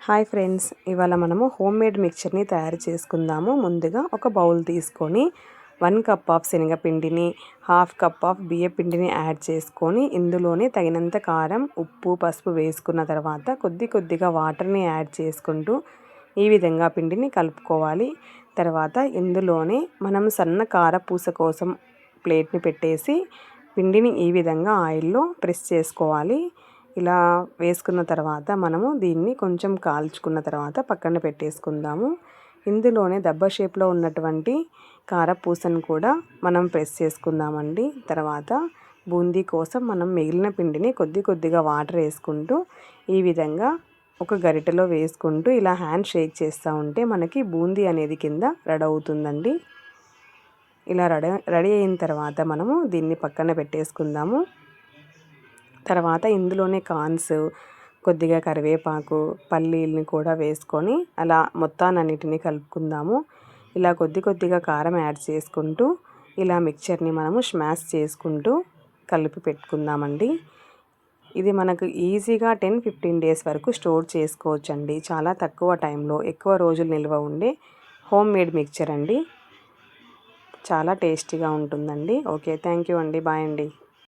Hi friends, ఇవాళ మనము home made మిక్చర్ని తయారు చేసుకుందాము. ముందుగా ఒక బౌల్ తీసుకొని 1 కప్ ఆఫ్ శనగపిండిని, హాఫ్ కప్ ఆఫ్ బియ్య పిండిని యాడ్ చేసుకొని ఇందులోనే తగినంత కారం, ఉప్పు, పసుపు వేసుకున్న తర్వాత కొద్దిగా వాటర్ని యాడ్ చేసుకుంటూ ఈ విధంగా పిండిని కలుపుకోవాలి. తర్వాత ఇందులోనే మనం సన్న కారపూస కోసం ప్లేట్ని పెట్టేసి పిండిని ఈ విధంగా ఆయిల్లో ప్రెస్ చేసుకోవాలి. ఇలా వేసుకున్న తర్వాత మనము దీన్ని కొంచెం కాల్చుకున్న తర్వాత పక్కన పెట్టేసుకుందాము. ఇందులోనే దబ్బ షేప్లో ఉన్నటువంటి కారపూసను కూడా మనం ప్రెస్ చేసుకుందామండి. తర్వాత బూందీ కోసం మనం మిగిలిన పిండిని కొద్దిగా వాటర్ వేసుకుంటూ ఈ విధంగా ఒక గరిటెలో వేసుకుంటూ ఇలా హ్యాండ్ షేక్ చేస్తూ ఉంటే మనకి బూందీ అనేది కింద రెడీ అవుతుందండి. ఇలా రెడీ అయిన తర్వాత మనము దీన్ని పక్కన పెట్టేసుకుందాము. తర్వాత ఇందులోనే కార్న్స్, కొద్దిగా కరివేపాకు, పల్లీలని కూడా వేసుకొని అలా మొత్తాన్నిటిని కలుపుకుందాము. ఇలా కొద్దిగా కారం యాడ్ చేసుకుంటూ ఇలా మిక్చర్ని మనము స్మాష్ చేసుకుంటూ కలిపి పెట్టుకుందామండి. ఇది మనకు ఈజీగా 10-15 డేస్ వరకు స్టోర్ చేసుకోవచ్చండి. చాలా తక్కువ టైంలో ఎక్కువ రోజులు నిల్వ ఉండే హోమ్ మేడ్ మిక్చర్ అండి. చాలా టేస్టీగా ఉంటుందండి. ఓకే, థ్యాంక్ యూ అండి. బాయ్ అండి.